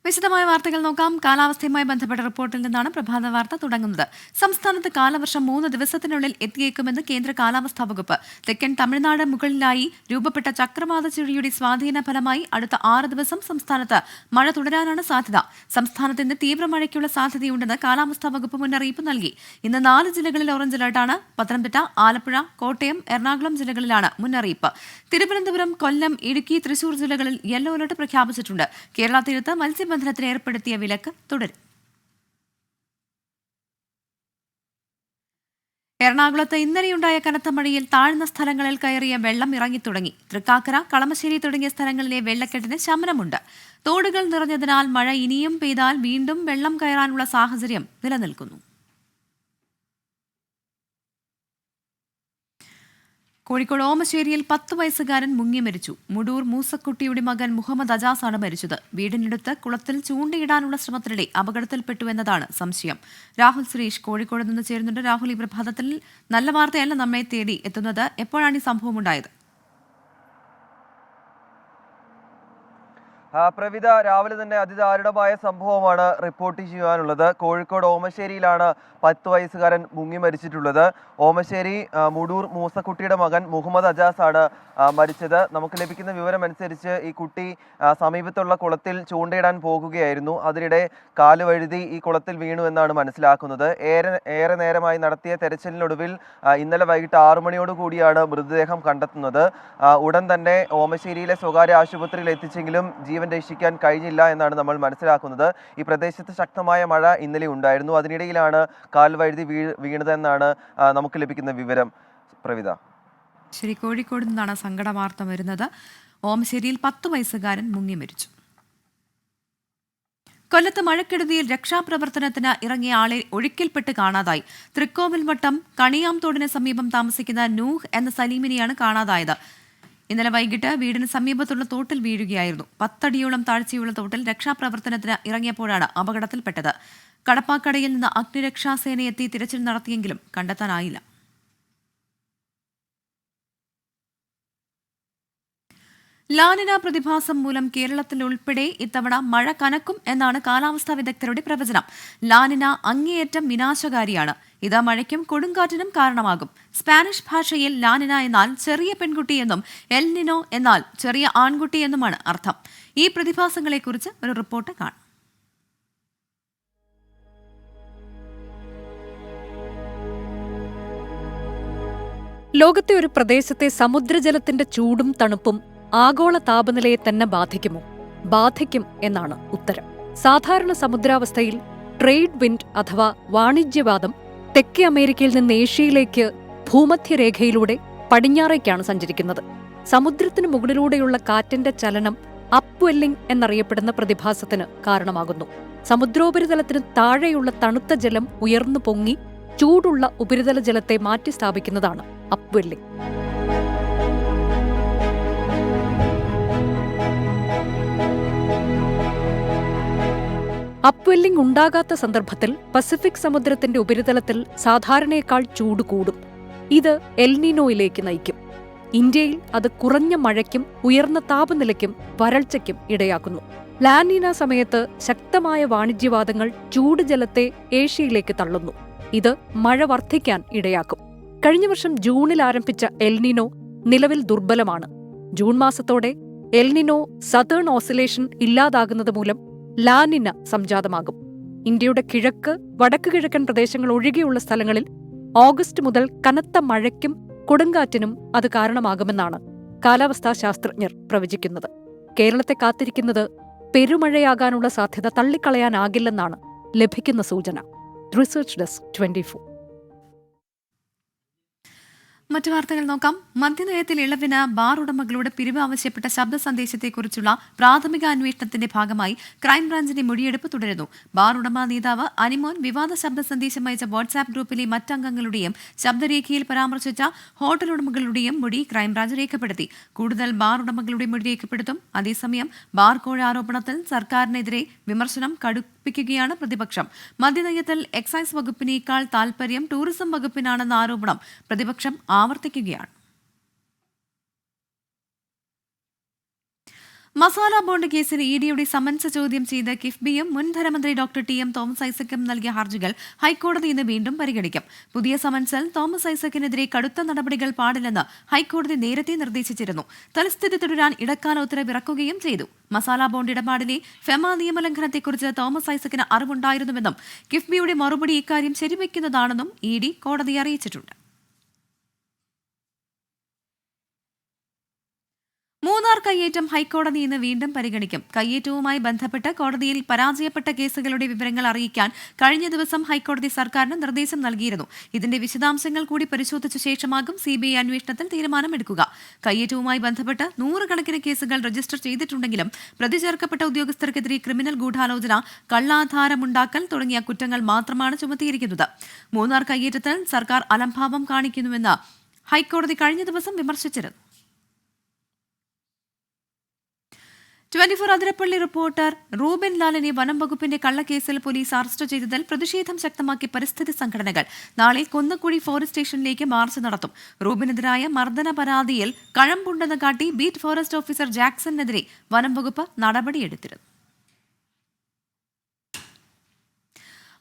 വിശദമായ വാർത്തകൾ നോക്കാം. കാലാവസ്ഥയുമായി ബന്ധപ്പെട്ട റിപ്പോർട്ടിൽ നിന്നാണ് പ്രഭാത വാർത്ത തുടങ്ങുന്നത്. സംസ്ഥാനത്ത് കാലവർഷം 3 ദിവസത്തിനുള്ളിൽ എത്തിയേക്കുമെന്ന് കേന്ദ്ര കാലാവസ്ഥാ വകുപ്പ്. തെക്കൻ തമിഴ്നാട് മുകളിലായി രൂപപ്പെട്ട ചക്രവാത ചുഴിയുടെ സ്വാധീന ഫലമായി അടുത്ത 6 ദിവസം സംസ്ഥാനത്ത് മഴ തുടരാനാണ് സാധ്യത. സംസ്ഥാനത്ത് ഇന്ന് തീവ്ര മഴയ്ക്കുള്ള സാധ്യതയുണ്ടെന്ന് കാലാവസ്ഥാ വകുപ്പ് മുന്നറിയിപ്പ് നൽകി. ഇന്ന് 4 ജില്ലകളിൽ ഓറഞ്ച് അലർട്ടാണ്. പത്തനംതിട്ട, ആലപ്പുഴ, കോട്ടയം, എറണാകുളം ജില്ലകളിലാണ് മുന്നറിയിപ്പ്. തിരുവനന്തപുരം, കൊല്ലം, ഇടുക്കി, തൃശൂർ ജില്ലകളിൽ യെല്ലോ അലർട്ട് പ്രഖ്യാപിച്ചിട്ടുണ്ട്. കേരള തീരത്ത് മത്സ്യബന്ധനത്തിന് ഏർപ്പെടുത്തിയ വിലക്ക് തുടരും. എറണാകുളത്ത് ഇന്നലെയുണ്ടായ കനത്ത മഴയിൽ താഴ്ന്ന സ്ഥലങ്ങളിൽ കയറിയ വെള്ളം ഇറങ്ങിത്തുടങ്ങി. തൃക്കാക്കര, കളമശ്ശേരി തുടങ്ങിയ സ്ഥലങ്ങളിലെ വെള്ളക്കെട്ടിന് ശമനമുണ്ട്. തോടുകൾ നിറഞ്ഞതിനാൽ മഴ ഇനിയും പെയ്താൽ വീണ്ടും വെള്ളം കയറാനുള്ള സാഹചര്യം നിലനിൽക്കുന്നു. കോഴിക്കോട് ഓമശ്ശേരിയിൽ 10 വയസ്സുകാരൻ മുങ്ങി മരിച്ചു. മുടൂർ മൂസക്കുട്ടിയുടെ മകൻ മുഹമ്മദ് അജാസാണ് മരിച്ചത്. വീടിനടുത്ത് കുളത്തിൽ ചൂണ്ടയിടാനുള്ള ശ്രമത്തിനിടെ അപകടത്തിൽപ്പെട്ടു എന്നതാണ് സംശയം. രാഹുൽ സുരേഷ് കോഴിക്കോട് നിന്ന് ചേരുന്നുണ്ട്. രാഹുൽ, ഈ പ്രഭാതത്തിൽ നല്ല വാർത്തയല്ല നമ്മെ തേടി എത്തുന്നത്. എപ്പോഴാണ് ഈ സംഭവം ഉണ്ടായത്? പ്രവിത, രാവിലെ തന്നെ അതിദാരുണമായ സംഭവമാണ് റിപ്പോർട്ട് ചെയ്യാനുള്ളത്. കോഴിക്കോട് ഓമശ്ശേരിയിലാണ് 10 വയസ്സുകാരൻ മുങ്ങി മരിച്ചിട്ടുള്ളത്. ഓമശ്ശേരി മുടൂർ മൂസക്കുട്ടിയുടെ മകൻ മുഹമ്മദ് അജാസ് ആണ് മരിച്ചത്. നമുക്ക് ലഭിക്കുന്ന വിവരമനുസരിച്ച് ഈ കുട്ടി സമീപത്തുള്ള കുളത്തിൽ ചൂണ്ടയിടാൻ പോകുകയായിരുന്നു. അതിനിടെ കാല് വഴുതി ഈ കുളത്തിൽ വീണു എന്നാണ് മനസ്സിലാക്കുന്നത്. ഏറെ നേരമായി നടത്തിയ തെരച്ചിലിനൊടുവിൽ ഇന്നലെ വൈകിട്ട് 6 മണിയോട് കൂടിയാണ് മൃതദേഹം കണ്ടെത്തുന്നത്. ഉടൻ തന്നെ ഓമശ്ശേരിയിലെ സ്വകാര്യ ആശുപത്രിയിൽ എത്തിച്ചെങ്കിലും ജീവൻ രക്ഷിക്കാൻ കഴിഞ്ഞില്ല എന്നാണ് നമ്മൾ മനസ്സിലാക്കുന്നത്. ഈ പ്രദേശത്ത് ശക്തമായ മഴ ഇന്നലെ ഉണ്ടായിരുന്നു. അതിനിടയിലാണ് കാൽ വഴുതി വീണതെന്നാണ് നമുക്ക് ലഭിക്കുന്ന വിവരം. പ്രവിത, ശരി, കോഴിക്കോട് നിന്നാണ് സങ്കട വാർത്ത വരുന്നത്. ഓമശ്ശേരിയിൽ 10 വയസ്സുകാരൻ മുങ്ങി മരിച്ചു. കൊല്ലത്ത് മഴക്കെടുതിയിൽ രക്ഷാപ്രവർത്തനത്തിന് ഇറങ്ങിയ ആളെ ഒഴുക്കിൽപ്പെട്ട് കാണാതായി. തൃക്കോവിൽവട്ടം കണിയാംതോടിന് സമീപം താമസിക്കുന്ന നൂഹ് എന്ന സലീമിനെയാണ് കാണാതായത്. ഇന്നലെ വൈകിട്ട് വീടിന് സമീപത്തുള്ള തോട്ടിൽ വീഴുകയായിരുന്നു. 10 അടിയോളം താഴ്ചയുള്ള തോട്ടിൽ രക്ഷാപ്രവർത്തനത്തിന് ഇറങ്ങിയപ്പോഴാണ് അപകടത്തിൽപ്പെട്ടത്. കടപ്പാക്കടയിൽ നിന്ന് അഗ്നിരക്ഷാസേനയെത്തി തിരച്ചിൽ നടത്തിയെങ്കിലും കണ്ടെത്താനായില്ല. ലാനിന പ്രതിഭാസം മൂലം കേരളത്തിൽ ഉൾപ്പെടെ ഇത്തവണ മഴ കനക്കും എന്നാണ് കാലാവസ്ഥാ വിദഗ്ധരുടെ പ്രവചനം. ലാനിന അങ്ങേയറ്റം വിനാശകാരിയാണ്. ഇത് മഴയ്ക്കും കൊടുങ്കാറ്റിനും കാരണമാകും. സ്പാനിഷ് ഭാഷയിൽ ലാനിന എന്നാൽ ചെറിയ പെൺകുട്ടി എന്നും എൽ നിനോ എന്നാൽ ചെറിയ ആൺകുട്ടി എന്നുമാണ് അർത്ഥം. ഈ പ്രതിഭാസങ്ങളെക്കുറിച്ച് ഒരു റിപ്പോർട്ട് കാണാം. ലോകത്തെ ഒരു പ്രദേശത്തെ സമുദ്രജലത്തിന്റെ ചൂടും തണുപ്പും ആഗോള താപനിലയെ തന്നെ ബാധിക്കുമോ? ബാധിക്കും എന്നാണ് ഉത്തരം. സാധാരണ സമുദ്രാവസ്ഥയിൽ ട്രേഡ് വിൻഡ് അഥവാ വാണിജ്യവാദം തെക്കേ അമേരിക്കയിൽ നിന്ന് ഏഷ്യയിലേക്ക് ഭൂമധ്യരേഖയിലൂടെ പടിഞ്ഞാറേക്കാണ് സഞ്ചരിക്കുന്നത്. സമുദ്രത്തിനു മുകളിലൂടെയുള്ള കാറ്റിന്റെ ചലനം അപ്വെല്ലിംഗ് എന്നറിയപ്പെടുന്ന പ്രതിഭാസത്തിന് കാരണമാകുന്നു. സമുദ്രോപരിതലത്തിന് താഴെയുള്ള തണുത്ത ജലം ഉയർന്നു പൊങ്ങി ചൂടുള്ള ഉപരിതല ജലത്തെ മാറ്റിസ്ഥാപിക്കുന്നതാണ് അപ്വെല്ലിംഗ്. അപ്വെല്ലിംഗ് ഉണ്ടാകാത്ത സന്ദർഭത്തിൽ പസഫിക് സമുദ്രത്തിന്റെ ഉപരിതലത്തിൽ സാധാരണയേക്കാൾ ചൂട് കൂടും. ഇത് എൽനിനോയിലേക്ക് നയിക്കും. ഇന്ത്യയിൽ അത് കുറഞ്ഞ മഴയ്ക്കും ഉയർന്ന താപനിലയ്ക്കും വരൾച്ചയ്ക്കും ഇടയാക്കുന്നു. ലാനിന സമയത്ത് ശക്തമായ വാണിജ്യവാദങ്ങൾ ചൂട് ജലത്തെ ഏഷ്യയിലേക്ക് തള്ളുന്നു. ഇത് മഴ വർദ്ധിക്കാൻ ഇടയാക്കും. കഴിഞ്ഞ വർഷം ജൂണിൽ ആരംഭിച്ച എൽനിനോ നിലവിൽ ദുർബലമാണ്. ജൂൺ മാസത്തോടെ എൽനിനോ സതേൺ ഓസിലേഷൻ ഇല്ലാതാകുന്നത് മൂലം ലാനിന സംജാതമാകും. ഇന്ത്യയുടെ കിഴക്ക്, വടക്ക് കിഴക്കൻ പ്രദേശങ്ങൾ ഒഴികെയുള്ള സ്ഥലങ്ങളിൽ ഓഗസ്റ്റ് മുതൽ കനത്ത മഴയ്ക്കും കൊടുങ്കാറ്റിനും അത് കാരണമാകുമെന്നാണ് കാലാവസ്ഥാ ശാസ്ത്രജ്ഞർ പ്രവചിക്കുന്നത്. കേരളത്തെ കാത്തിരിക്കുന്നത് പെരുമഴയാകാനുള്ള സാധ്യത തള്ളിക്കളയാനാകില്ലെന്നാണ് ലഭിക്കുന്ന സൂചന. Research desk 24. മറ്റു വാർത്തകൾ നോക്കാം. മദ്യനയത്തിൽ ഇളവിന് ബാർ ഉടമകളോട് പിരിവ് ആവശ്യപ്പെട്ട ശബ്ദ സന്ദേശത്തെക്കുറിച്ചുള്ള പ്രാഥമിക അന്വേഷണത്തിന്റെ ഭാഗമായി ക്രൈംബ്രാഞ്ചിന്റെ മൊഴിയെടുപ്പ് തുടരുന്നു. ബാർ ഉടമ നേതാവ് അനിമോൻ വിവാദ ശബ്ദ സന്ദേശം അയച്ച വാട്സാപ്പ് ഗ്രൂപ്പിലെ മറ്റംഗങ്ങളുടെയും ശബ്ദരേഖയിൽ പരാമർശിച്ച ഹോട്ടൽ ഉടമകളുടെയും മൊഴി ക്രൈംബ്രാഞ്ച് രേഖപ്പെടുത്തി. കൂടുതൽ ബാർ ഉടമകളുടെ മൊഴി രേഖപ്പെടുത്തും. അതേസമയം ബാർ കോഴ ആരോപണത്തിൽ സർക്കാരിനെതിരെ വിമർശനം കടുപ്പിക്കുകയാണ് പ്രതിപക്ഷം. മദ്യനയത്തിൽ എക്സൈസ് വകുപ്പിനേക്കാൾ താൽപര്യം ടൂറിസം വകുപ്പിനാണെന്ന ആരോപണം പ്രതിപക്ഷം ആവർത്തിക്കുകയാണ്. മസാല ബോണ്ട് കേസിൽ ഇഡിയുടെ സമൻസ് ചോദ്യം ചെയ്ത് കിഫ്ബിയും മുൻ ധനമന്ത്രി ഡോക്ടർ ടി.എം. തോമസ് ഐസക്കും നൽകിയ ഹർജികൾ ഹൈക്കോടതി ഇന്ന് വീണ്ടും പരിഗണിക്കും. പുതിയ സമൻസിൽ തോമസ് ഐസക്കിനെതിരെ കടുത്ത നടപടികൾ പാടില്ലെന്ന് ഹൈക്കോടതി നേരത്തെ നിർദ്ദേശിച്ചിരുന്നു. തൽസ്ഥിതി തുടരാൻ ഇടക്കാല ഉത്തരവ് ഇറക്കുകയും ചെയ്തു. മസാല ബോണ്ട് ഇടപാടിലെ ഫെമ നിയമലംഘനത്തെക്കുറിച്ച് തോമസ് ഐസക്കിന് അറിവുണ്ടായിരുന്നുവെന്നും കിഫ്ബിയുടെ മറുപടി ഇക്കാര്യം ശരിവയ്ക്കുന്നതാണെന്നും ഇഡി കോടതിയെ അറിയിച്ചിട്ടുണ്ട്. മൂന്നാർ കയ്യേറ്റം ഹൈക്കോടതി ഇന്ന് വീണ്ടും പരിഗണിക്കും. കയ്യേറ്റവുമായി ബന്ധപ്പെട്ട് കോടതിയിൽ പരാജയപ്പെട്ട കേസുകളുടെ വിവരങ്ങൾ അറിയിക്കാൻ കഴിഞ്ഞ ദിവസം ഹൈക്കോടതി സർക്കാരിന് നിർദ്ദേശം നൽകിയിരുന്നു. ഇതിന്റെ വിശദാംശങ്ങൾ കൂടി പരിശോധിച്ച ശേഷമാകും സിബിഐ അന്വേഷണത്തിൽ തീരുമാനമെടുക്കുക. കയ്യേറ്റവുമായി ബന്ധപ്പെട്ട് 100 കണക്കിന് കേസുകൾ രജിസ്റ്റർ ചെയ്തിട്ടുണ്ടെങ്കിലും പ്രതി ചേർക്കപ്പെട്ട ഉദ്യോഗസ്ഥർക്കെതിരെ ക്രിമിനൽ ഗൂഢാലോചന, കള്ളാധാരമുണ്ടാക്കൽ തുടങ്ങിയ കുറ്റങ്ങൾ മാത്രമാണ് ചുമത്തിയിരിക്കുന്നത്. മൂന്നാർ കയ്യേറ്റത്തിൽ സർക്കാർ അലംഭാവം കാണിക്കുന്നുവെന്ന് ഹൈക്കോടതി കഴിഞ്ഞ ദിവസം വിമർശിച്ചിരുന്നു. 24 അതിരപ്പള്ളി റിപ്പോർട്ടർ റൂബൻ ലാലിനെ വനം വകുപ്പിന്റെ കള്ളക്കേസിൽ പോലീസ് അറസ്റ്റ് ചെയ്തതിൽ പ്രതിഷേധം ശക്തമാക്കി പരിസ്ഥിതി സംഘടനകൾ നാളെ കൊന്നക്കുഴി ഫോറസ്റ്റ് സ്റ്റേഷനിലേക്ക് മാർച്ച് നടത്തും. റൂബിനെതിരായ മർദ്ദന പരാതിയിൽ കഴമ്പുണ്ടെന്ന് കാട്ടി ബീറ്റ് ഫോറസ്റ്റ് ഓഫീസർ ജാക്സണിനെതിരെ വനം വകുപ്പ് നടപടിയെടുത്തിരുന്നു.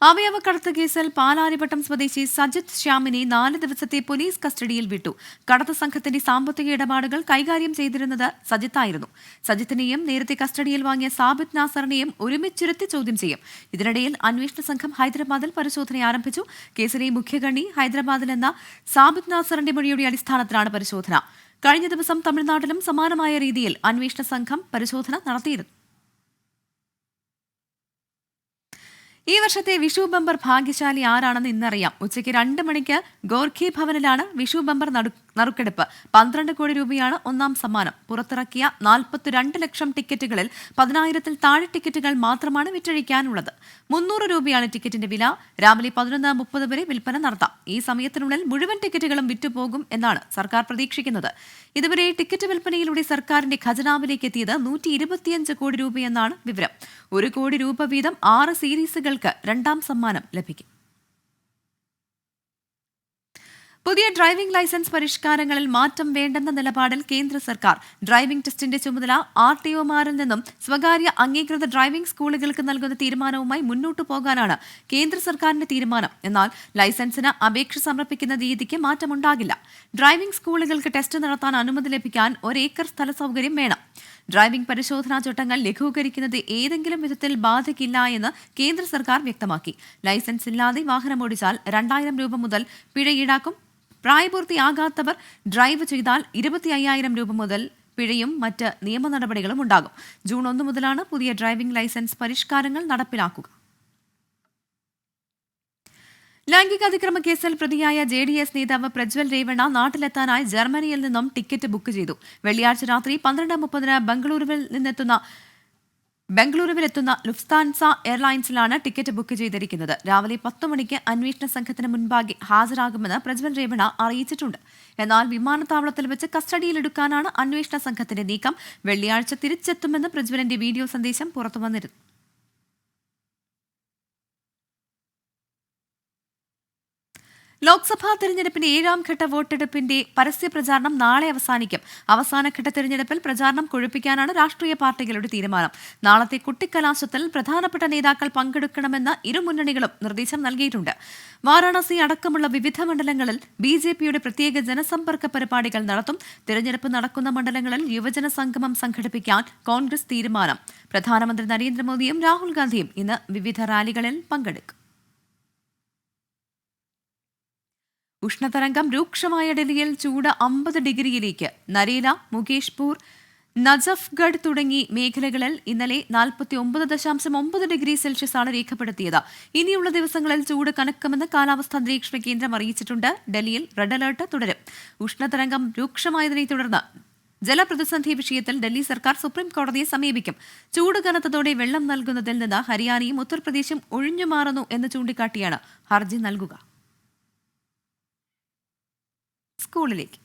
അവയവക്കടത്ത് കേസിൽ പാലാരിവട്ടം സ്വദേശി സജിത് ശ്യാമിനെ 4 ദിവസത്തെ പോലീസ് കസ്റ്റഡിയിൽ വിട്ടു. കടത്ത് സംഘത്തിന്റെ സാമ്പത്തിക ഇടപാടുകൾ കൈകാര്യം ചെയ്തിരുന്നത് സജിത്തായിരുന്നു. സജിത്തിനെയും നേരത്തെ കസ്റ്റഡിയിൽ വാങ്ങിയ സാബിത് നാസറിനെയും ഒരുമിച്ചിരുത്തി ചോദ്യം ചെയ്യും. ഇതിനിടയിൽ അന്വേഷണ സംഘം ഹൈദരാബാദിൽ പരിശോധന ആരംഭിച്ചു. കേസിലെ മുഖ്യകണ്ണി ഹൈദരാബാദിലെന്ന സാബിത് നാസറിന്റെ മൊഴിയുടെ അടിസ്ഥാനത്തിലാണ് പരിശോധന. കഴിഞ്ഞ ദിവസം തമിഴ്നാട്ടിലും സമാനമായ രീതിയിൽ അന്വേഷണ സംഘം പരിശോധന നടത്തിയിരുന്നു. ഈ വർഷത്തെ വിഷു ബമ്പർ ഭാഗ്യശാലി ആരാണെന്ന് ഇന്നറിയാം. ഉച്ചയ്ക്ക് 2 മണിക്ക് ഗോർഖി ഭവനിലാണ് വിഷു ബമ്പർ നറുക്കെടുപ്പ്. 12 കോടി രൂപയാണ് ഒന്നാം സമ്മാനം. പുറത്തിറക്കിയ 42 ലക്ഷം ടിക്കറ്റുകളിൽ 10,000-ൽ താഴെ ടിക്കറ്റുകൾ മാത്രമാണ് വിറ്റഴിക്കാനുള്ളത്. 300 രൂപയാണ് ടിക്കറ്റിന്റെ വില. രാവിലെ 11:30 വരെ വിൽപ്പന നടത്താം. ഈ സമയത്തിനുള്ളിൽ മുഴുവൻ ടിക്കറ്റുകളും വിറ്റുപോകും എന്നാണ് സർക്കാർ പ്രതീക്ഷിക്കുന്നത്. ഇതുവരെ ടിക്കറ്റ് വിൽപ്പനയിലൂടെ സർക്കാരിന്റെ ഖജനാവിലേക്ക് എത്തിയത് 125 കോടി രൂപയെന്നാണ് വിവരം. 1 കോടി രൂപ വീതം 6 സീരീസുകൾക്ക് രണ്ടാം സമ്മാനം ലഭിക്കും. പുതിയ ഡ്രൈവിംഗ് ലൈസൻസ് പരിഷ്കാരങ്ങളിൽ മാറ്റം വേണ്ടെന്ന നിലപാടിൽ കേന്ദ്ര സർക്കാർ. ഡ്രൈവിംഗ് ടെസ്റ്റിന്റെ ചുമതല RTOമാരിൽ നിന്നും സ്വകാര്യ അംഗീകൃത ഡ്രൈവിംഗ് സ്കൂളുകൾക്ക് നൽകുന്ന തീരുമാനവുമായി മുന്നോട്ടു പോകാനാണ് കേന്ദ്ര സർക്കാരിന്റെ തീരുമാനം. എന്നാൽ ലൈസൻസിന് അപേക്ഷ സമർപ്പിക്കുന്ന രീതിക്ക് മാറ്റമുണ്ടാകില്ല. ഡ്രൈവിംഗ് സ്കൂളുകൾക്ക് ടെസ്റ്റ് നടത്താൻ അനുമതി ലഭിക്കാൻ 1 ഏക്കർ സ്ഥല സൗകര്യം വേണം. ഡ്രൈവിംഗ് പരിശോധനാ ചട്ടങ്ങൾ ലഘൂകരിക്കുന്നത് ഏതെങ്കിലും വിധത്തിൽ ബാധിക്കില്ല എന്ന് കേന്ദ്ര സർക്കാർ വ്യക്തമാക്കി. ലൈസൻസ് ഇല്ലാതെ വാഹനമോടിച്ചാൽ 2,000 രൂപ മുതൽ പിഴ ഈടാക്കും. പ്രായപൂർത്തിയാകാത്തവർ ഡ്രൈവ് ചെയ്താൽ 25,000 രൂപ മുതൽ പിഴയും മറ്റ് നിയമ നടപടികളും ഉണ്ടാകും. ജൂൺ 1 മുതലാണ് പുതിയ ഡ്രൈവിംഗ് ലൈസൻസ് പരിഷ്കാരങ്ങൾ നടപ്പിലാക്കുക. ലൈംഗിക അതിക്രമ കേസിൽ പ്രതിയായ JDS നേതാവ് പ്രജ്വൽ രേവണ്ണ നാട്ടിലെത്താനായി ജർമ്മനിയിൽ നിന്നും ടിക്കറ്റ് ബുക്ക് ചെയ്തു. വെള്ളിയാഴ്ച രാത്രി 12:30 ബംഗളൂരുവിലെത്തുന്ന ലുഫ്താൻസ എയർലൈൻസിലാണ് ടിക്കറ്റ് ബുക്ക് ചെയ്തിരിക്കുന്നത്. രാവിലെ 10 മണിക്ക് അന്വേഷണ സംഘത്തിന് മുൻപാകെ ഹാജരാകുമെന്ന് പ്രജ്വൽ രേവണ്ണ അറിയിച്ചിട്ടുണ്ട്. എന്നാൽ വിമാനത്താവളത്തിൽ വെച്ച് കസ്റ്റഡിയിലെടുക്കാനാണ് അന്വേഷണ സംഘത്തിന്റെ നീക്കം. വെള്ളിയാഴ്ച തിരിച്ചെത്തുമെന്ന് പ്രജ്വലിന്റെ വീഡിയോ സന്ദേശം പുറത്തുവന്നിരുന്നു. ലോക്സഭാ തെരഞ്ഞെടുപ്പിന്റെ 7ാം ഘട്ട വോട്ടെടുപ്പിന്റെ പരസ്യപ്രചാരണം നാളെ അവസാനിക്കും. അവസാനഘട്ട തെരഞ്ഞെടുപ്പിൽ പ്രചാരണം കൊഴുപ്പിക്കാനാണ് രാഷ്ട്രീയ പാർട്ടികളുടെ തീരുമാനം. നാളത്തെ കുട്ടിക്കലാശത്തിൽ പ്രധാനപ്പെട്ട നേതാക്കൾ പങ്കെടുക്കണമെന്ന് ഇരുമുന്നണികളും നിർദ്ദേശം നൽകിയിട്ടുണ്ട്. വാരാണസി അടക്കമുള്ള വിവിധ മണ്ഡലങ്ങളിൽ BJPയുടെ പ്രത്യേക ജനസമ്പർക്ക പരിപാടികൾ നടത്തും. തെരഞ്ഞെടുപ്പ് നടക്കുന്ന മണ്ഡലങ്ങളിൽ യുവജന സംഗമം സംഘടിപ്പിക്കാൻ കോൺഗ്രസ് തീരുമാനം. പ്രധാനമന്ത്രി നരേന്ദ്രമോദിയും രാഹുൽ ഗാന്ധിയും ഇന്ന് വിവിധ റാലികളിൽ പങ്കെടുക്കും. ഉഷ്ണതരംഗം രൂക്ഷമായ ഡൽഹിയിൽ ചൂട് 50 ഡിഗ്രിയിലേക്ക്. നരേല, മുകേഷ്പൂർ, നജഫ്ഗഡ് തുടങ്ങി മേഖലകളിൽ ഇന്നലെ 49.9 ഡിഗ്രി സെൽഷ്യസാണ് രേഖപ്പെടുത്തിയത്. ഇനിയുള്ള ദിവസങ്ങളിൽ ചൂട് കനക്കുമെന്ന് കാലാവസ്ഥാ നിരീക്ഷണ കേന്ദ്രം അറിയിച്ചിട്ടുണ്ട്. ഡൽഹിയിൽ റെഡ് അലർട്ട് തുടരും. ഉഷ്ണതരംഗം രൂക്ഷമായതിനെ തുടർന്ന് ജലപ്രതിസന്ധി വിഷയത്തിൽ ഡൽഹി സർക്കാർ സുപ്രീം കോടതിയെ സമീപിക്കും. ചൂട് കനത്തതോടെ വെള്ളം നൽകുന്നതിൽ നിന്ന് ഹരിയാനയും ഉത്തർപ്രദേശും ഒഴിഞ്ഞുമാറുന്നു എന്ന് ചൂണ്ടിക്കാട്ടിയാണ് ഹർജി നൽകുക. സ്കൂളിലേക്ക്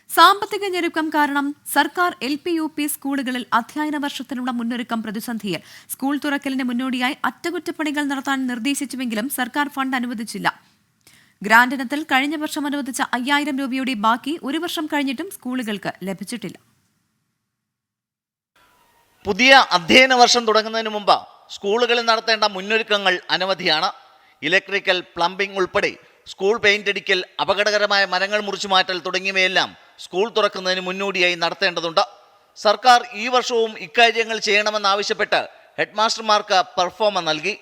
സാമ്പത്തിക ഞെരുക്കം കാരണം സർക്കാർ LP UP സ്കൂളുകളിൽ അധ്യയന വർഷത്തിനുള്ള മുന്നൊരുക്കം പ്രതിസന്ധിയിൽ. സ്കൂൾ തുറക്കലിന് മുന്നോടിയായി അറ്റകുറ്റപ്പണികൾ നടത്താൻ നിർദ്ദേശിച്ചുവെങ്കിലും സർക്കാർ ഫണ്ട് അനുവദിച്ചില്ല. ഗ്രാന്റ് ഇനത്തിൽ കഴിഞ്ഞ വർഷം അനുവദിച്ച 5000 രൂപയുടെ ബാക്കി ഒരു വർഷം കഴിഞ്ഞിട്ടും സ്കൂളുകൾക്ക് ലഭിച്ചിട്ടില്ല. പുതിയ അധ്യയന വർഷം തുടങ്ങുന്നതിന് മുമ്പ് സ്കൂളുകളിൽ നടത്തേണ്ട മുന്നൊരുക്കങ്ങൾ അനവധിയാണ്. ഇലക്ട്രിക്കൽ, പ്ലംബിംഗ് ഉൾപ്പെടെ സ്കൂൾ പെയിന്റ് അടിക്കൽ, അപകടകരമായ മരങ്ങൾ മുറിച്ചു മാറ്റൽ തുടങ്ങിയവയെല്ലാം സ്കൂൾ തുറക്കുന്നതിന് മുന്നോടിയായി നടത്തേണ്ടതുണ്ട്. സർക്കാർ ഈ വർഷവും ഇക്കാര്യങ്ങൾ ചെയ്യണമെന്നാവശ്യപ്പെട്ട് ഹെഡ്മാസ്റ്റർമാർക്ക് പെർഫോമ നൽകി.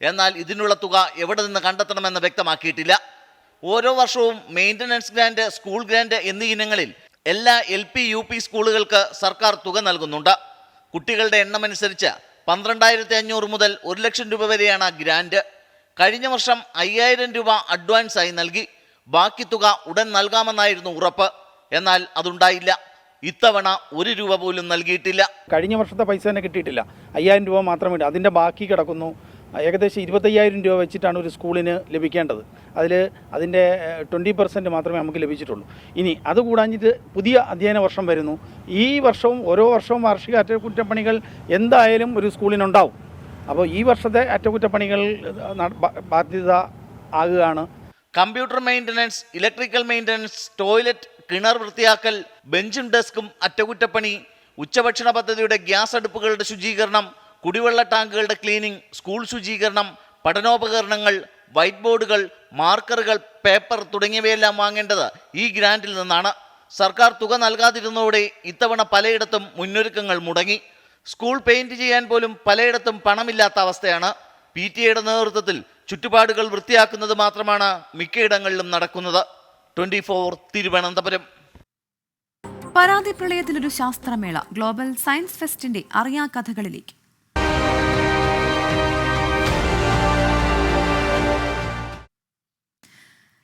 എന്നാൽ ഇതിനുള്ള തുക എവിടെ നിന്ന് കണ്ടെത്തണമെന്ന് വ്യക്തമാക്കിയിട്ടില്ല. ഓരോ വർഷവും മെയിൻ്റനൻസ് ഗ്രാന്റ്, സ്കൂൾ ഗ്രാന്റ് എന്നീ ഇനങ്ങളിൽ എല്ലാ LP, UP സ്കൂളുകൾക്ക് സർക്കാർ തുക നൽകുന്നുണ്ട്. കുട്ടികളുടെ എണ്ണമനുസരിച്ച് 12,500 മുതൽ 1 ലക്ഷം രൂപ വരെയാണ് ഗ്രാന്റ്. കഴിഞ്ഞ വർഷം 5000 രൂപ അഡ്വാൻസായി നൽകി. ബാക്കി തുക ഉടൻ നൽകാമെന്നായിരുന്നു ഉറപ്പ്. എന്നാൽ അതുണ്ടായില്ല. ഇത്തവണ 1 രൂപ പോലും നൽകിയിട്ടില്ല. കഴിഞ്ഞ വർഷത്തെ പൈസ തന്നെ കിട്ടിയിട്ടില്ല. 5000 രൂപ മാത്രമേ. അതിൻ്റെ ബാക്കി കിടക്കുന്നു. ഏകദേശം 25,000 രൂപ വെച്ചിട്ടാണ് ഒരു സ്കൂളിന് ലഭിക്കേണ്ടത്. അതിൻ്റെ 20% മാത്രമേ നമുക്ക് ലഭിച്ചിട്ടുള്ളൂ. ഇനി അതുകൂടാഞ്ഞിട്ട് പുതിയ അധ്യയന വർഷം വരുന്നു. ഈ വർഷവും ഓരോ വർഷവും വാർഷിക അറ്റകുറ്റപ്പണികൾ എന്തായാലും ഒരു സ്കൂളിനുണ്ടാവും. അപ്പോൾ ഈ വർഷത്തെ അറ്റകുറ്റപ്പണികൾ ബാധ്യത ആകുകയാണ്. Computer maintenance, electrical maintenance, toilet, കിണർ വൃത്തിയാക്കൽ, ബെഞ്ചും ഡെസ്കും അറ്റകുറ്റപ്പണി, ഉച്ചഭക്ഷണ പദ്ധതിയുടെ ഗ്യാസ് അടുപ്പുകളുടെ ശുചീകരണം, കുടിവെള്ള ടാങ്കുകളുടെ ക്ലീനിംഗ്, സ്കൂൾ ശുചീകരണം, പഠനോപകരണങ്ങൾ, വൈറ്റ് ബോർഡുകൾ, മാർക്കറുകൾ, പേപ്പർ തുടങ്ങിയവയെല്ലാം വാങ്ങേണ്ടത് ഈ ഗ്രാന്റിൽ നിന്നാണ്. സർക്കാർ തുക നൽകാതിരുന്നതോടെ ഇത്തവണ പലയിടത്തും മുന്നൊരുക്കങ്ങൾ മുടങ്ങി. സ്കൂൾ പെയിന്റ് ചെയ്യാൻ പോലും പലയിടത്തും പണമില്ലാത്ത അവസ്ഥയാണ്. PTA നേതൃത്വത്തിൽ ചുറ്റുപാടുകൾ വൃത്തിയാക്കുന്നത് മാത്രമാണ് മിക്കയിടങ്ങളിലും നടക്കുന്നത്. 24 തിരുവനന്തപുരം. പരാതി പ്രളയത്തിലൊരു ശാസ്ത്രമേള. ഗ്ലോബൽ സയൻസ് ഫെസ്റ്റിന്റെ അറിയാ കഥകളിലേക്ക്.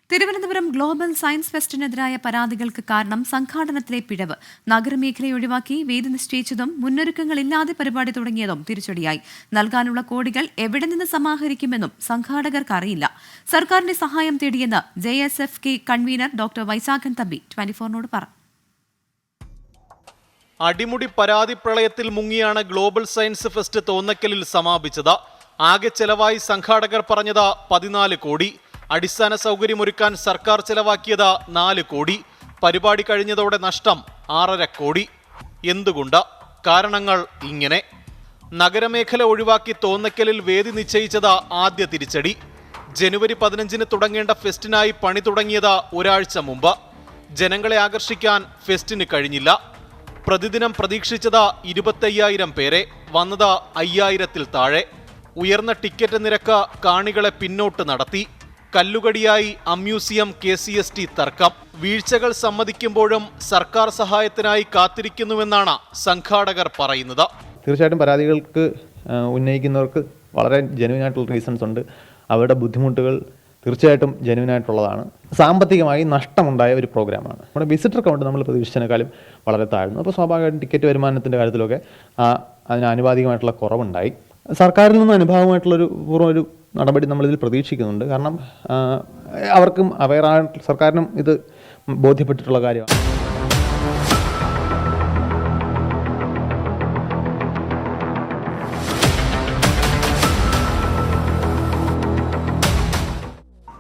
തിരുവനന്തപുരം ഗ്ലോബൽ സയൻസ് ഫെസ്റ്റിനെതിരായ പരാതികൾക്ക് കാരണം സംഘാടനത്തിലെ പിഴവ്. നഗരമേഖലയെ ഒഴിവാക്കി വേദി നിശ്ചയിച്ചതും മുന്നൊരുക്കങ്ങളില്ലാതെ പരിപാടി തുടങ്ങിയതും തിരിച്ചടിയായി. നൽകാനുള്ള കോടികൾ എവിടെ നിന്ന് സമാഹരിക്കുമെന്നും സംഘാടകർക്ക് അറിയില്ല. സർക്കാരിന്റെ സഹായം തേടിയെന്ന് JSFK convener doctor Vaisakhan Thampi 24നോട് പറഞ്ഞു. അടിമുടി പരാതി പ്രളയത്തിൽ മുങ്ങിയാണ് ഗ്ലോബൽ സയൻസ് ഫെസ്റ്റ് തോന്നക്കലിൽ സമാപിച്ചത്. ആകെ ചെലവായി സംഘാടകർ പറഞ്ഞത് 14 കോടി. അടിസ്ഥാന സൗകര്യമൊരുക്കാൻ സർക്കാർ ചെലവാക്കിയത് 4 കോടി. പരിപാടി കഴിഞ്ഞതോടെ നഷ്ടം 6.5 കോടി. എന്തുകൊണ്ട്? കാരണങ്ങൾ ഇങ്ങനെ. നഗരമേഖല ഒഴിവാക്കി തോന്നക്കലിൽ വേദി നിശ്ചയിച്ചത് ആദ്യ തിരിച്ചടി. ജനുവരി 15-ന് തുടങ്ങേണ്ട ഫെസ്റ്റിനായി പണി തുടങ്ങിയത് ഒരാഴ്ച മുമ്പ്. ജനങ്ങളെ ആകർഷിക്കാൻ ഫെസ്റ്റിന് കഴിഞ്ഞില്ല. പ്രതിദിനം പ്രതീക്ഷിച്ചത് 25,000 പേരെ, വന്നത് 5,000-ൽ താഴെ. ഉയർന്ന ടിക്കറ്റ് നിരക്ക് കാണികളെ പിന്നോട്ട് നടത്തി. കല്ലുകടിയായി അമ്യൂസിയം KCST തർക്കം. വീഴ്ചകൾ സമ്മതിക്കുമ്പോഴും സർക്കാർ സഹായത്തിനായി കാത്തിരിക്കുന്നുവെന്നാണ് സംഘാടകർ പറയുന്നത്. തീർച്ചയായിട്ടും പരാതികൾക്ക് ഉന്നയിക്കുന്നവർക്ക് വളരെ ജെനുവിനായിട്ടുള്ള റീസൺസ് ഉണ്ട്. അവരുടെ ബുദ്ധിമുട്ടുകൾ തീർച്ചയായിട്ടും ജെനുവിനായിട്ടുള്ളതാണ്. സാമ്പത്തികമായി നഷ്ടമുണ്ടായ ഒരു പ്രോഗ്രാമാണ്. നമ്മുടെ വിസിറ്റർ കൗണ്ട് നമ്മൾ പ്രതീക്ഷിച്ചതിനേക്കാളും വളരെ താഴ്ന്നു. അപ്പോൾ സ്വാഭാവികമായിട്ടും ടിക്കറ്റ് വരുമാനത്തിൻ്റെ കാര്യത്തിലൊക്കെ അതിന് ആനുപാതികമായിട്ടുള്ള കുറവുണ്ടായി. സർക്കാരിൽ നിന്ന് അനുഭാവമായിട്ടുള്ളൊരു നടപടി നമ്മളിതിൽ പ്രതീക്ഷിക്കുന്നുണ്ട്. കാരണം അവർക്കും അവയറായിട്ട് സർക്കാരിനും ഇത് ബോധ്യപ്പെട്ടിട്ടുള്ള കാര്യമാണ്.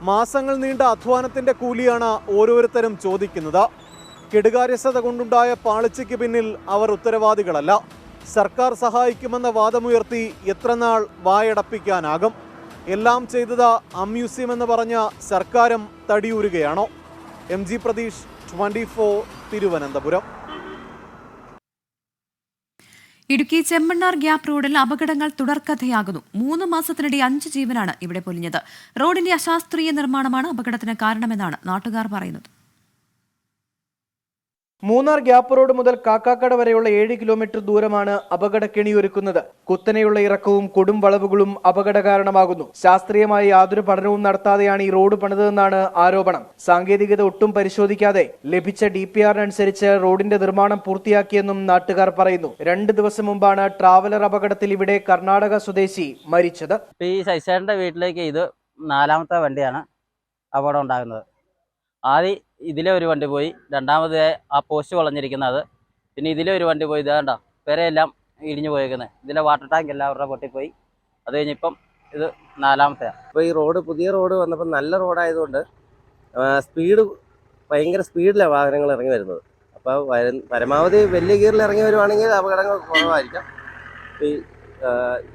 മാസങ്ങൾ നീണ്ട അധ്വാനത്തിന്റെ കൂലിയാണ് ഓരോരുത്തരും ചോദിക്കുന്നത്. കെടുകാര്യസ്ഥത കൊണ്ടുണ്ടായ പാളിച്ചയ്ക്ക് പിന്നിൽ അവർ ഉത്തരവാദികളല്ല. സർക്കാർ സഹായിക്കുമെന്ന വാദമുയർത്തി എത്രനാൾ വായടപ്പിക്കാനാകും? എല്ലാം ചെയ്തത് അമ്യൂസിയം എന്ന് പറഞ്ഞ സർക്കാരും തടിയൂരുകയാണോ? MG പ്രതീഷ്, 24 തിരുവനന്തപുരം. ഇടുക്കി ചെമ്മണ്ണാർ ഗ്യാപ്പ് റോഡിൽ അപകടങ്ങൾ തുടർക്കഥയാകുന്നു. 3 മാസത്തിനിടെ 5 ജീവനാണ് ഇവിടെ പൊലിഞ്ഞത്. റോഡിന്റെ അശാസ്ത്രീയ നിർമ്മാണമാണ് അപകടത്തിന് കാരണമെന്നാണ് നാട്ടുകാർ പറയുന്നത്. മൂന്നാർ ഗ്യാപ്പ് റോഡ് മുതൽ കാക്കാക്കട വരെയുള്ള 7 കിലോമീറ്റർ ദൂരമാണ് അപകടക്കെണിയൊരുക്കുന്നത്. കുത്തനെയുള്ള ഇറക്കവും കൊടും വളവുകളും അപകട കാരണമാകുന്നു. ശാസ്ത്രീയമായി യാതൊരു പഠനവും നടത്താതെയാണ് ഈ റോഡ് പണിതതെന്നാണ് ആരോപണം. സാങ്കേതികത ഒട്ടും പരിശോധിക്കാതെ ലഭിച്ച DPR-അനുസരിച്ച് റോഡിന്റെ നിർമ്മാണം പൂർത്തിയാക്കിയെന്നും നാട്ടുകാർ പറയുന്നു. 2 ദിവസം മുമ്പാണ് ട്രാവലർ അപകടത്തിൽ ഇവിടെ കർണാടക സ്വദേശി മരിച്ചത്. ഈ ശശിയുടെ വീട്ടിലേക്ക് ഇത് 4ാമത്തെ വണ്ടിയാണ് അപകടം ഉണ്ടാകുന്നത്. ആദ്യം ഇതിലെ ഒരു വണ്ടി പോയി, രണ്ടാമത് ആ പോസ്റ്റ് വളഞ്ഞിരിക്കുന്നത്, പിന്നെ ഇതിലെ ഒരു വണ്ടി പോയി. ഇതാണ്ട പെരയെല്ലാം ഇടിഞ്ഞു പോയേക്കുന്നത്. ഇതിലെ വാട്ടർ ടാങ്ക് എല്ലാവരുടെ പൊട്ടിപ്പോയി. അത് കഴിഞ്ഞിപ്പം ഇത് 4ാമത്തെയാണ്. അപ്പോൾ ഈ റോഡ് പുതിയ റോഡ് വന്നപ്പോൾ നല്ല റോഡായതുകൊണ്ട് സ്പീഡ് ഭയങ്കര സ്പീഡിലാണ് വാഹനങ്ങൾ ഇറങ്ങി വരുന്നത്. അപ്പോൾ പരമാവധി വലിയ ഗിയറിൽ ഇറങ്ങി വരുവാണെങ്കിൽ അപകടങ്ങൾ കുറവായിരിക്കാം.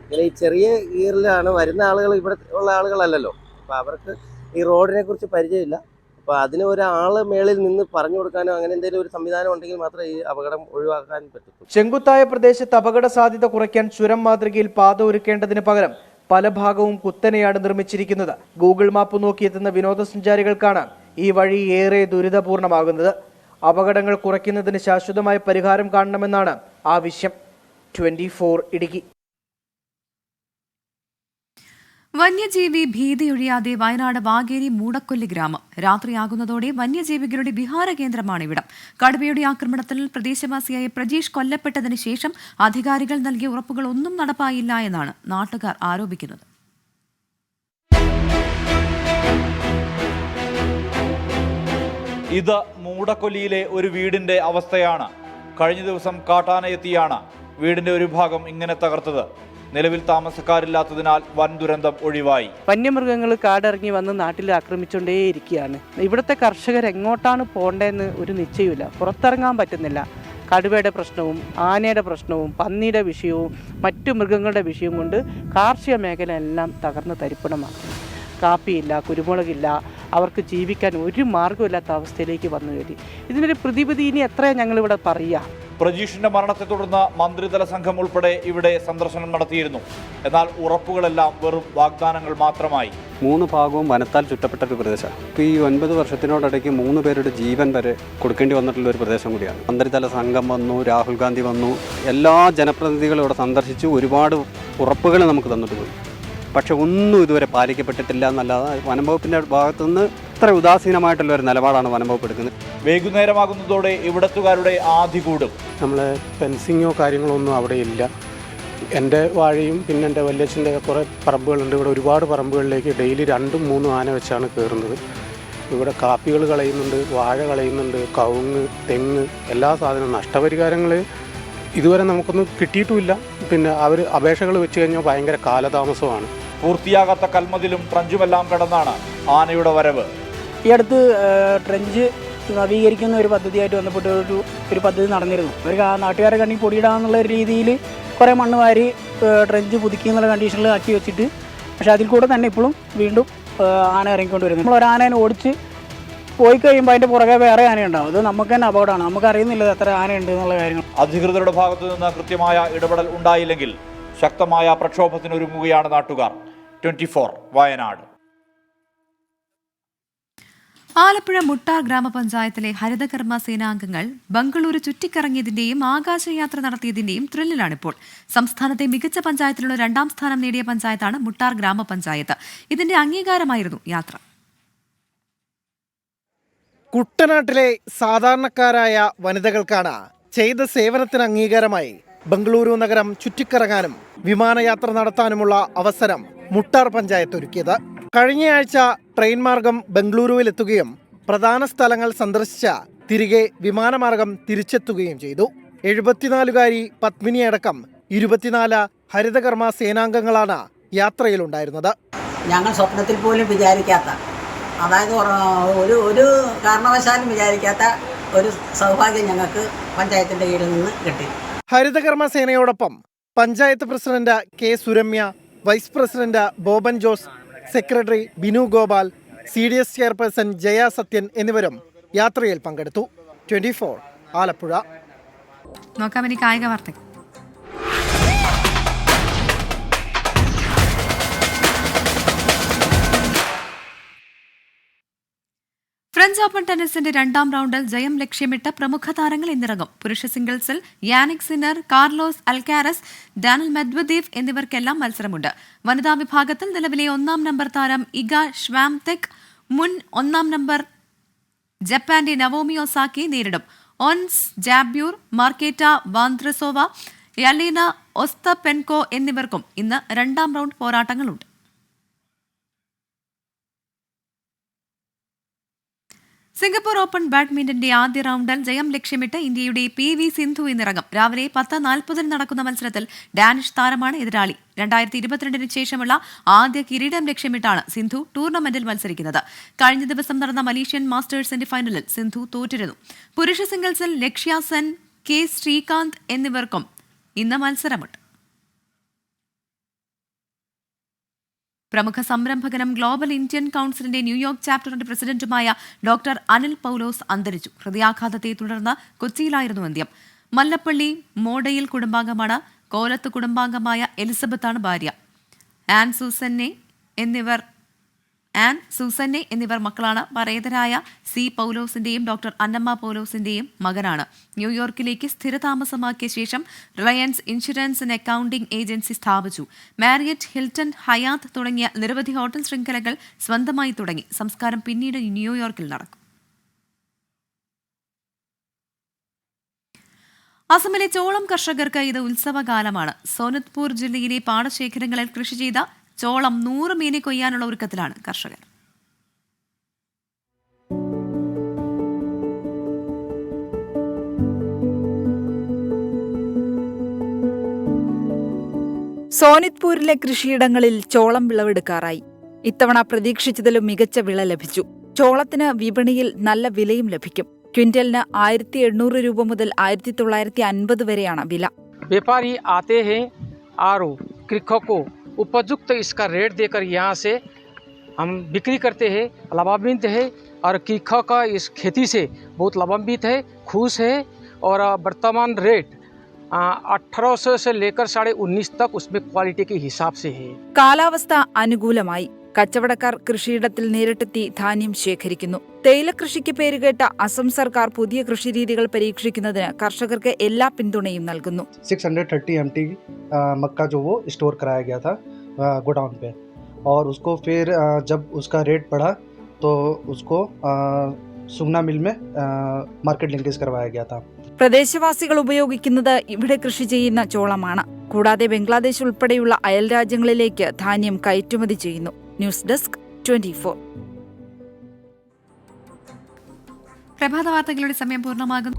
ഇങ്ങനെ ഈ ചെറിയ ഗിയറിലാണ് വരുന്ന ആളുകൾ ഇവിടെ ഉള്ള ആളുകളല്ലല്ലോ. അപ്പോൾ അവർക്ക് ഈ റോഡിനെ കുറിച്ച് പരിചയമില്ല. അപ്പോൾ അതിന് ഒരാൾ മേളിൽ നിന്ന് പറഞ്ഞു കൊടുക്കാനോ അങ്ങനെ എന്തെങ്കിലും ഒരു സംവിധാനം ഉണ്ടെങ്കിൽ മാത്രമേ ഈ അപകടം ഒഴിവാക്കാൻ പറ്റൂ. ചെങ്കുത്തായ പ്രദേശത്ത് അപകട സാധ്യത കുറയ്ക്കാൻ ചുരം മാതൃകയിൽ പാത ഒരുക്കേണ്ടതിന് പകരം പല ഭാഗവും കുത്തനെയാണ് നിർമ്മിച്ചിരിക്കുന്നത്. ഗൂഗിൾ മാപ്പ് നോക്കിയെത്തുന്ന വിനോദസഞ്ചാരികൾക്കാണ് ഈ വഴി ഏറെ ദുരിതപൂർണമാകുന്നത്. അപകടങ്ങൾ കുറയ്ക്കുന്നതിന് ശാശ്വതമായ പരിഹാരം കാണണമെന്നാണ് ആവശ്യം. 24 ഇടുക്കി. വന്യജീവി ഭീതിയൊഴിയാതെ വയനാട് വാഗേരി മൂടക്കൊല്ലി ഗ്രാമം. രാത്രിയാകുന്നതോടെ വന്യജീവികളുടെ വിഹാര കേന്ദ്രമാണ് ഇവിടം. കടുവയുടെ ആക്രമണത്തിൽ പ്രദേശവാസിയായ പ്രജീഷ് കൊല്ലപ്പെട്ടതിന് ശേഷം അധികാരികൾ നൽകിയ ഉറപ്പുകൾ ഒന്നും നടപ്പായില്ല എന്നാണ് നാട്ടുകാർ ആരോപിക്കുന്നത്. ഇത് മൂടക്കൊല്ലിയിലെ ഒരു വീടിന്റെ അവസ്ഥയാണ്. കഴിഞ്ഞ ദിവസം കാട്ടാനയെത്തിയാണ് വീടിന്റെ ഒരു ഭാഗം ഇങ്ങനെ തകർത്തത്. നിലവിൽ താമസക്കാരില്ലാത്തതിനാൽ വൻ ദുരന്തം ഒഴിവായി. വന്യമൃഗങ്ങൾ കാടിറങ്ങി വന്ന് നാട്ടിൽ ആക്രമിച്ചുകൊണ്ടേയിരിക്കുകയാണ്. ഇവിടുത്തെ കർഷകർ എങ്ങോട്ടാണ് പോകേണ്ടതെന്ന് ഒരു നിശ്ചയമില്ല. പുറത്തിറങ്ങാൻ പറ്റുന്നില്ല. കടുവയുടെ പ്രശ്നവും ആനയുടെ പ്രശ്നവും പന്നിയുടെ വിഷയവും മറ്റു മൃഗങ്ങളുടെ വിഷയവും കൊണ്ട് കാർഷിക മേഖല എല്ലാം തകർന്ന് തരിപ്പണമാണ്. കാപ്പിയില്ല, കുരുമുളകില്ല, അവർക്ക് ജീവിക്കാൻ ഒരു മാർഗ്ഗമില്ലാത്ത അവസ്ഥയിലേക്ക് വന്നു കയറി. ഇതിനൊരു പ്രതിവിധി ഇനി എത്രയാണ് ഞങ്ങളിവിടെ പറയുക. പ്രജീഷിന്റെ മരണത്തെ തുടർന്ന് മന്ത്രിതല സംഘം ഉൾപ്പെടെ ഇവിടെ സന്ദർശനം നടത്തിയിരുന്നു. എന്നാൽ ഉറപ്പുകളെല്ലാം വെറും വാഗ്ദാനങ്ങൾ മാത്രമായി. 3 ഭാഗവും വനത്താൽ ചുറ്റപ്പെട്ട ഒരു പ്രദേശമാണ്. ഇപ്പോൾ ഈ 9 വർഷത്തിനോടിടയ്ക്ക് 3 പേരുടെ ജീവൻ വരെ കൊടുക്കേണ്ടി വന്നിട്ടുള്ള ഒരു പ്രദേശം കൂടിയാണ്. മന്ത്രിതല സംഘം വന്നു, രാഹുൽ ഗാന്ധി വന്നു, എല്ലാ ജനപ്രതിനിധികളും ഇവിടെ സന്ദർശിച്ചു, ഒരുപാട് ഉറപ്പുകൾ നമുക്ക് തന്നിട്ട് പോയി. പക്ഷെ ഒന്നും ഇതുവരെ പാലിക്കപ്പെട്ടിട്ടില്ല എന്നല്ലാതെ വനംവകുപ്പിൻ്റെ ഭാഗത്തുനിന്ന് ഇത്ര ഉദാസീനമായിട്ടുള്ള ഒരു നിലപാടാണ് വനംവകുപ്പ് എടുക്കുന്നത്. വൈകുന്നേരമാകുന്നതോടെ ഇവിടത്തുകാരുടെ ആധി കൂടും. നമ്മളെ ഫെൻസിങ്ങോ കാര്യങ്ങളോ ഒന്നും അവിടെ ഇല്ല. എൻ്റെ വാഴയും പിന്നെ എൻ്റെ വല്യച്ഛൻ്റെ കുറേ പറമ്പുകളുണ്ട്. ഇവിടെ ഒരുപാട് പറമ്പുകളിലേക്ക് ഡെയിലി 2-3 ആന വെച്ചാണ് കയറുന്നത്. ഇവിടെ കാപ്പികൾ കളയുന്നുണ്ട്, വാഴ കളയുന്നുണ്ട്, കവുങ്ങ്, തെങ്ങ്, എല്ലാ സാധനവും. നഷ്ടപരിഹാരങ്ങൾ ഇതുവരെ നമുക്കൊന്നും കിട്ടിയിട്ടുമില്ല. പിന്നെ അവർ അപേക്ഷകൾ വെച്ച് കഴിഞ്ഞാൽ ഭയങ്കര കാലതാമസമാണ്. പൂർത്തിയാകാത്ത കൽമതിലും ട്രഞ്ചുമെല്ലാം കടന്നാണ് ആനയുടെ വരവ്. ഈ അടുത്ത് ട്രെഞ്ച് നവീകരിക്കുന്ന ഒരു പദ്ധതിയായിട്ട് ബന്ധപ്പെട്ട് ഒരു പദ്ധതി നടന്നിരുന്നു. ഒരു നാട്ടുകാരെ കണ്ടി പൊടിയിടാന്നുള്ള രീതിയിൽ കുറേ മണ്ണ് വാരി ട്രെഞ്ച് പുതുക്കി എന്നുള്ള കണ്ടീഷനിൽ ആക്കി വെച്ചിട്ട്, പക്ഷേ അതിൽ കൂടെ തന്നെ ഇപ്പോഴും വീണ്ടും ആന ഇറങ്ങിക്കൊണ്ട് വരുന്നു. നമ്മൾ ഒരാനേനെ ഓടിച്ച് പോയി കഴിയുമ്പോൾ അതിൻ്റെ പുറകെ വേറെ ആനയുണ്ടാവും. അത് നമുക്ക് തന്നെ അപകടമാണ്. നമുക്ക് അറിയുന്നില്ല എത്ര ആനയുണ്ട് എന്നുള്ള കാര്യങ്ങൾ. അധികൃതരുടെ ഭാഗത്തു നിന്ന് കൃത്യമായ ഇടപെടൽ ഉണ്ടായില്ലെങ്കിൽ ശക്തമായ പ്രക്ഷോഭത്തിനൊരുങ്ങുകയാണ് നാട്ടുകാർ. 24 വയനാട്. ആലപ്പുഴ മുട്ടാർ ഗ്രാമപഞ്ചായത്തിലെ ഹരിതകർമ്മ സേനാംഗങ്ങൾ ബംഗളൂരു ചുറ്റിക്കറങ്ങിയതിന്റെയും ആകാശയാത്ര നടത്തിയതിന്റെയും ത്രില്ലിലാണിപ്പോൾ. സംസ്ഥാനത്തെ മികച്ച പഞ്ചായത്തിലുള്ള 2ാം സ്ഥാനം നേടിയ പഞ്ചായത്താണ് മുട്ടാർ ഗ്രാമപഞ്ചായത്ത്. ഇതിന്റെ അംഗീകാരമായിരുന്നു യാത്ര. കുട്ടനാട്ടിലെ സാധാരണക്കാരായ വനിതകൾക്കാണ് ചെയ്ത സേവനത്തിന് അംഗീകാരമായി ബംഗളൂരു നഗരം ചുറ്റിക്കറങ്ങാനും വിമാനയാത്ര നടത്താനുമുള്ള അവസരം മുട്ടാർ പഞ്ചായത്ത് ഒരുക്കിയത്. കഴിഞ്ഞയാഴ്ച ട്രെയിൻ മാർഗം ബംഗളൂരുവിലെത്തുകയും പ്രധാന സ്ഥലങ്ങൾ സന്ദർശിച്ച തിരികെ വിമാനമാർഗം തിരിച്ചെത്തുകയും ചെയ്തു. 74-കാരി പത്മിനിയടക്കം 24 ഹരിതകർമ്മ സേനാംഗങ്ങളാണ് യാത്രയിലുണ്ടായിരുന്നത്. ഞങ്ങൾ സ്വപ്നത്തിൽ പോലും വിചാരിക്കാത്ത, അതായത് ഒരു കാരണവശാലും വിചാരിക്കാത്ത ഒരു സൗഭാഗ്യം ഞങ്ങൾക്ക് പഞ്ചായത്തിൻ്റെ കീഴിൽ നിന്ന് കിട്ടി. ഹരിതകർമ്മ സേനയോടൊപ്പം panchayat president K Suramya, vice president Boban Jose, secretary Binu Gopal, CDS chairperson Jaya Sathyan എന്നിവരും യാത്രയിൽ പങ്കെടുത്തു. 24 ആലപ്പുഴ. നോക്കാം ഇനി കായിക വാർത്തകൾ. ഫ്രഞ്ച് ഓപ്പൺ ടെന്നീസിന്റെ 2ാം റൗണ്ടിൽ ജയം ലക്ഷ്യമിട്ട് പ്രമുഖ താരങ്ങൾ ഇന്നിറങ്ങും. പുരുഷ സിംഗിൾസിൽ Jannik Sinner, Carlos Alcaraz, Daniil Medvedev എന്നിവർക്കെല്ലാം മത്സരമുണ്ട്. വനിതാ വിഭാഗത്തിൽ നിലവിലെ 1ാം നമ്പർ താരം ഇഗ ഷ്വാംതെക് മുൻ 1ാം നമ്പർ ജപ്പാന്റെ നവോമി ഒസാക്കി നേരിടും. ഓൻസ് ജാബ്യൂർ, മാർക്കേറ്റ വാന്ദ്രസോവ, യലീന ഒസ്തപെൻകോ എന്നിവർക്കും ഇന്ന് 2ാം റൗണ്ട് പോരാട്ടങ്ങളുണ്ട്. സിംഗപ്പൂർ ഓപ്പൺ ബാഡ്മിന്റന്റെ ആദ്യ റൗണ്ടിൽ ജയം ലക്ഷ്യമിട്ട് ഇന്ത്യയുടെ PV സിന്ധു ഇന്നിറങ്ങും. രാവിലെ 10:40 നടക്കുന്ന മത്സരത്തിൽ ഡാനിഷ് താരമാണ് എതിരാളി. 2022 ശേഷമുള്ള ആദ്യ കിരീടം ലക്ഷ്യമിട്ടാണ് സിന്ധു ടൂർണമെന്റിൽ മത്സരിക്കുന്നത്. കഴിഞ്ഞ ദിവസം നടന്ന മലേഷ്യൻ മാസ്റ്റേഴ്സിന്റെ ഫൈനലിൽ സിന്ധു തോറ്റിരുന്നു. പുരുഷ സിംഗിൾസിൽ ലക്ഷ്യ സെൻ, K. ശ്രീകാന്ത് എന്നിവർക്കും ഇന്ന് മത്സരമുണ്ട്. പ്രമുഖ സംരംഭകനും ഗ്ലോബൽ ഇന്ത്യൻ കൗൺസിലിന്റെ ന്യൂയോർക്ക് ചാപ്റ്ററിന്റെ പ്രസിഡന്റുമായ ഡോക്ടർ അനിൽ പൗലോസ് അന്തരിച്ചു. ഹൃദയാഘാതത്തെ തുടർന്ന് കൊച്ചിയിലായിരുന്നു അന്ത്യം. മല്ലപ്പള്ളി മോഡയിൽ കുടുംബാംഗമാണ്. കോലത്ത് കുടുംബാംഗമായ എലിസബത്താണ് ഭാര്യ. ആൻ സൂസന്നെ എന്നിവർ മക്കളാണ്. പരേതരായ C. പൗലോസിന്റെയും ഡോക്ടർ അന്നമ്മ പൗലോസിന്റെയും മകനാണ്. ന്യൂയോർക്കിലേക്ക് സ്ഥിരതാമസമാക്കിയ ശേഷം Reliance insurance and accounting agency സ്ഥാപിച്ചു. മാരിയറ്റ്, ഹിൽട്ടൺ, ഹയാത്ത് തുടങ്ങിയ നിരവധി ഹോട്ടൽ ശൃംഖലകൾ സ്വന്തമായി തുടങ്ങി. സംസ്കാരം പിന്നീട് ന്യൂയോർക്കിൽ നടക്കും. അസമിലെ ചോളം കർഷകർക്ക് ഇത് ഉത്സവകാലമാണ്. സോനിത്പൂർ ജില്ലയിലെ പാടശേഖരങ്ങളിൽ കൃഷി ചെയ്ത ചോളം 100 മീനെ കൊയ്യാനുള്ള ഒരുക്കത്തിലാണ് കർഷകർ. സോനിത്പൂരിലെ കൃഷിയിടങ്ങളിൽ ചോളം വിളവെടുക്കാറായി. ഇത്തവണ പ്രതീക്ഷിച്ചതിലും മികച്ച വിള ലഭിച്ചു. ചോളത്തിന് വിപണിയിൽ നല്ല വിലയും ലഭിക്കും. ക്വിന്റലിന് 1800 രൂപ മുതൽ 1950 വരെയാണ് വില. व्यापारी आते हैं और कृषकों को उपयुक्त इसका रेट देकर यहाँ से हम बिक्री करते हैं, लाभान्वित है और कृषक का इस खेती से बहुत लाभान्वित है, खुश है और वर्तमान रेट 1800 से लेकर 19.5 तक उसमें क्वालिटी के हिसाब से है. കാലാവസ്ഥ അനുകൂലമായി. കച്ചവടക്കാർ കൃഷിയിടത്തിൽ നേരിട്ടെത്തി ധാന്യം ശേഖരിക്കുന്നു. തേയിലകൃഷിക്ക് പേരുകേട്ട അസം സർക്കാർ പുതിയ കൃഷിരീതികൾ പരീക്ഷിക്കുന്നതിന് കർഷകർക്ക് എല്ലാ പിന്തുണയും നൽകുന്നു. 630 MT मक्का जो वो स्टोर कराया गया था गोडाउन पे और उसको फिर जब उसका रेट बढ़ा तो उसको सुगना मिल में मार्केट लिंकेज करवाया गया था. പ്രദേശവാസികൾ ഉപയോഗിക്കുന്നത് ഇവിടെ കൃഷി ചെയ്യുന്ന ചോളമാണ്. കൂടാതെ ബംഗ്ലാദേശ് ഉൾപ്പെടെയുള്ള അയൽ രാജ്യങ്ങളിലേക്ക് ധാന്യം കയറ്റുമതി ചെയ്യുന്നു. News desk 24. പ്രഭാത വാർത്തകളുടെ സമയം പൂർണ്ണമാകുന്നു.